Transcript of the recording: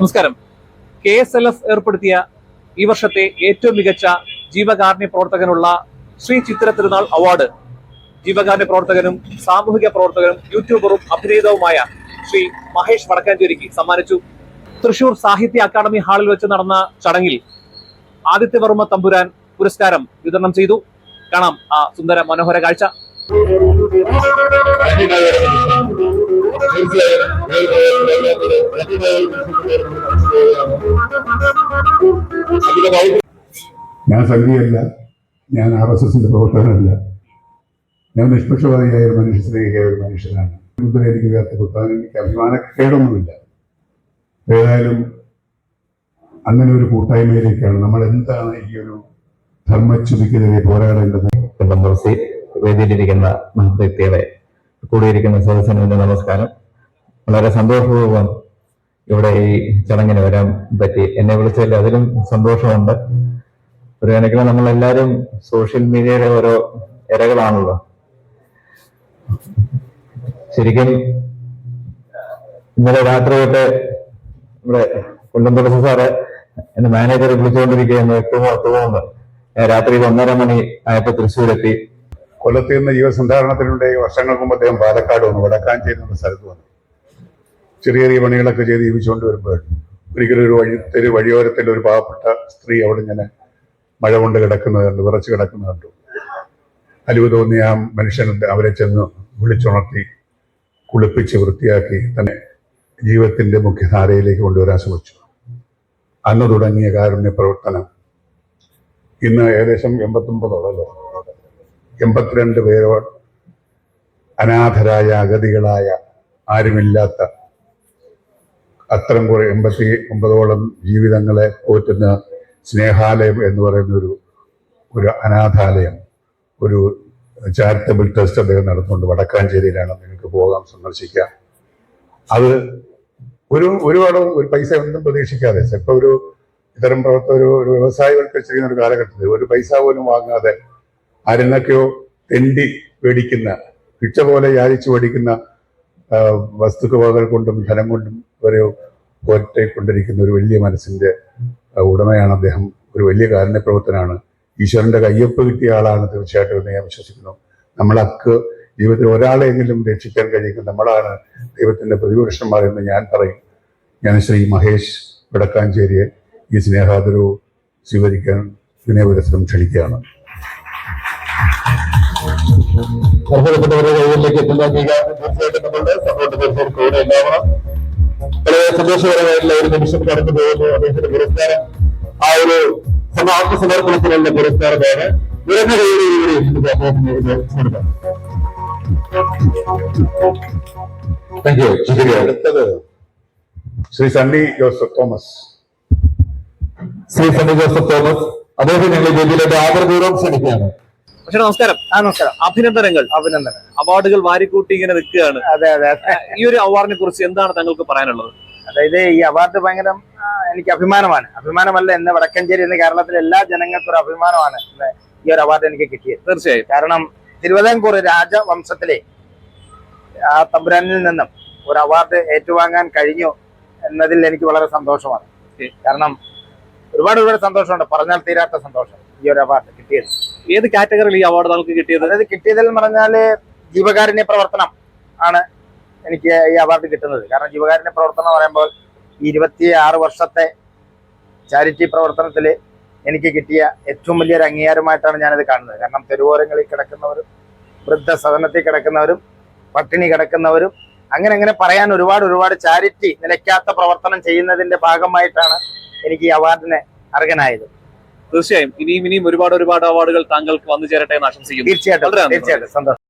നമസ്കാരം. KSLF ഏർപ്പെടുത്തിയ ഈ വർഷത്തെ ഏറ്റവും മികച്ച ജീവകാരുണ്യ പ്രവർത്തകനുള്ള ശ്രീ ചിത്തിര തിരുനാൾ അവാർഡ് ജീവകാരുണ്യ പ്രവർത്തകനും സാമൂഹിക പ്രവർത്തകനും യൂട്യൂബറും അഭിനേതാവുമായ ശ്രീ മഹേഷ് വടക്കാഞ്ചേരിക്ക് സമ്മാനിച്ചു. തൃശൂർ സാഹിത്യ അക്കാദമി ഹാളിൽ വെച്ച് നടന്ന ചടങ്ങിൽ ആദിത്യവർമ്മ തമ്പുരാൻ പുരസ്കാരം വിതരണം ചെയ്തു. കാണാം ആ സുന്ദര മനോഹര കാഴ്ച. ഞാൻ സംഘീയല്ല, ഞാൻ RSSന്റെ പ്രവർത്തകനല്ല, ഞാൻ നിഷ്പക്ഷപാതിയായ ഒരു മനുഷ്യ സ്നേഹിയായ ഒരു മനുഷ്യനാണ്. മുതൽ എനിക്ക് ഉയർത്തി കൊടുത്താൽ എനിക്ക് അഭിമാനക്കേടൊന്നുമില്ല. ഏതായാലും അങ്ങനെ ഒരു കൂട്ടായ്മയിലേക്കാണ് നമ്മൾ എന്താണ് ഈ ഒരു ധർമ്മച്യുതിക്കെതിരെ പോരാടേണ്ടത്. വേദിയിലിരിക്കുന്ന മഹത്വ്യക്തികളെ, കൂടിയിരിക്കുന്ന സദസ്സിന് നമസ്കാരം. വളരെ സന്തോഷപൂർവ്വം ഇവിടെ ഈ ചടങ്ങിന് വരാൻ പറ്റി. എന്നെ വിളിച്ചതിൽ അതിലും സന്തോഷമുണ്ട്. ഒരു കണക്കിന് നമ്മളെല്ലാവരും സോഷ്യൽ മീഡിയയുടെ ഓരോ ഇരകളാണല്ലോ. ശരിക്കും ഇന്നലെ രാത്രി തൊട്ട് ഇവിടെ കൊല്ലം തുളസി സാറ് എന്റെ മാനേജറെ വിളിച്ചുകൊണ്ടിരിക്കുകയെന്ന് എത്തുമോ രാത്രി 1:30 മണി ആയപ്പോ തൃശ്ശൂരെത്തി. കൊല്ലത്തിൽ നിന്ന് ജീവസന്ധാരണത്തിലൂടെ വർഷങ്ങൾക്ക് മുമ്പ് അദ്ദേഹം പാലക്കാട് വന്നു, വടക്കാഞ്ചേരി എന്ന സ്ഥലത്ത് വന്നു. ചെറിയ ചെറിയ പണികളൊക്കെ ചെയ്ത് ജീവിച്ചുകൊണ്ട് വരുമ്പോൾ ഒരിക്കലും ഒരു വഴിയോരത്തിൽ ഒരു പാവപ്പെട്ട സ്ത്രീ അവിടെ ഇങ്ങനെ മഴ കൊണ്ട് കിടക്കുന്നത് കണ്ടു, വിറച്ച് കിടക്കുന്നത് കണ്ടു. അലിവ് തോന്നിയ ആ മനുഷ്യൻ അവരെ ചെന്ന് വിളിച്ചുണർത്തി കുളിപ്പിച്ച് വൃത്തിയാക്കി തന്നെ ജീവിതത്തിന്റെ മുഖ്യധാരയിലേക്ക് കൊണ്ടുവരാൻ ശ്രമിച്ചു. അന്ന് തുടങ്ങിയ കാരുണ്യ പ്രവർത്തനം ഇന്ന് ഏകദേശം 82 പേരോട് അനാഥരായ, അഗതികളായ, ആരുമില്ലാത്ത അത്തരം കുറെ 89ഓളം ജീവിതങ്ങളെ പോറ്റുന്ന സ്നേഹാലയം എന്ന് പറയുന്ന ഒരു അനാഥാലയം, ഒരു ചാരിറ്റബിൾ ട്രസ്റ്റ് അദ്ദേഹം നടത്തുന്നുണ്ട്. വടക്കാഞ്ചേരിയിലാണ്. നിങ്ങൾക്ക് പോകാം, സന്ദർശിക്കാം. അത് ഒരുപാട് ഒരു പൈസ ഒന്നും പ്രതീക്ഷിക്കാതെ ചിലപ്പോൾ ഇത്തരം പ്രവർത്തകർ ഒരു വ്യവസായികൾക്ക് ചെയ്യുന്ന ഒരു കാലഘട്ടത്തിൽ ഒരു പൈസ പോലും വാങ്ങാതെ ആരെന്നൊക്കെയോ തെണ്ടി മേടിക്കുന്ന, ഭിക്ഷ പോലെ യാചിച്ചു മേടിക്കുന്ന വസ്തുക്കൾ കൊണ്ടും ധനം കൊണ്ടും വരെ പോറ്റിക്കൊണ്ടിരിക്കുന്ന ഒരു വലിയ മനസ്സിന്റെ ഉടമയാണ് അദ്ദേഹം. ഒരു വലിയ കാരുണ്യ പ്രവർത്തനാണ്. ഈശ്വരന്റെ കയ്യൊപ്പ് കിട്ടിയ ആളാണ് തീർച്ചയായിട്ടും എന്ന് ഞാൻ വിശ്വസിക്കുന്നു. നമ്മളൊക്കെ ജീവിതത്തിൽ ഒരാളെങ്കിലും രക്ഷിക്കാൻ കഴിയുന്ന നമ്മളാണ് ദൈവത്തിന്റെ പ്രതിപുരുഷന്മാർ എന്ന് ഞാൻ പറയും. ഞാൻ ശ്രീ മഹേഷ് വടക്കാഞ്ചേരിയെ ഈ സ്നേഹാദരവ് സ്വീകരിക്കാൻ വിനയപുരസ്സരം ക്ഷണിക്കുകയാണ്. വളരെ സന്തോഷകരമായിട്ടുള്ള ഒരു നിമിഷം കടന്നു പോകുന്നു. അദ്ദേഹത്തിന്റെ പുരസ്കാരം ആ ഒരു ആത്മസമർപ്പണത്തിനുള്ള പുരസ്കാരമാണ്. ഉയർന്ന അടുത്തത് ശ്രീ സണ്ണി ജോസഫ് തോമസ്. അദ്ദേഹം ഞങ്ങൾ വേദിയിലേക്ക് ആദരപൂർവ്വം ക്ഷണിക്കുകയാണ്. പക്ഷേ നമസ്കാരം. നമസ്കാരം. അഭിനന്ദനങ്ങൾ. അവാർഡുകൾ വാരിക്കൂട്ടി ഇങ്ങനെ നിൽക്കുകയാണ്. അതെ. ഈ ഒരു അവാർഡിനെ കുറിച്ച് എന്താണ് താങ്കൾക്ക് പറയാനുള്ളത്? അതായത് ഈ അവാർഡ് ഭയങ്കര എനിക്ക് അഭിമാനമാണ്. അഭിമാനമല്ല, എന്നെ വടക്കഞ്ചേരി എന്ന കേരളത്തിലെ എല്ലാ ജനങ്ങൾക്കും ഒരു അഭിമാനമാണ് ഈ ഒരു അവാർഡ് എനിക്ക് കിട്ടിയത്. തീർച്ചയായും. കാരണം തിരുവിതാംകൂർ രാജവംശത്തിലെ ആ തമ്പുരാനിൽ നിന്നും ഒരു അവാർഡ് ഏറ്റുവാങ്ങാൻ കഴിഞ്ഞു എന്നതിൽ എനിക്ക് വളരെ സന്തോഷമാണ്. കാരണം ഒരുപാട് സന്തോഷമുണ്ട്, പറഞ്ഞാൽ തീരാത്ത സന്തോഷം ഈ ഒരു അവാർഡ് കിട്ടിയത്. ഏത് കാറ്റഗറിയിൽ ഈ അവാർഡ് നമുക്ക് കിട്ടിയത്? അതായത് കിട്ടിയതിൽ പറഞ്ഞാല് ജീവകാരുണ്യ പ്രവർത്തനം ആണ് എനിക്ക് ഈ അവാർഡ് കിട്ടുന്നത്. കാരണം ജീവകാരുണ്യ പ്രവർത്തനം എന്ന് പറയുമ്പോൾ 26 വർഷത്തെ ചാരിറ്റി പ്രവർത്തനത്തിൽ എനിക്ക് കിട്ടിയ ഏറ്റവും വലിയൊരു അംഗീകാരമായിട്ടാണ് ഞാനത് കാണുന്നത്. കാരണം തെരുവോരങ്ങളിൽ കിടക്കുന്നവരും, വൃദ്ധസദനത്തിൽ കിടക്കുന്നവരും, പട്ടിണി കിടക്കുന്നവരും, അങ്ങനെ പറയാൻ ഒരുപാട് ചാരിറ്റി നിലയ്ക്കാത്ത പ്രവർത്തനം ചെയ്യുന്നതിന്റെ ഭാഗമായിട്ടാണ് എനിക്ക് ഈ അവാർഡിന് അർഹനായത്. തീർച്ചയായും ഇനിയും ഒരുപാട് അവാർഡുകൾ താങ്കൾക്ക് വന്നു ചേരട്ടെ എന്ന് ആശംസിക്കുന്നു. തീർച്ചയായിട്ടും സന്തോഷം.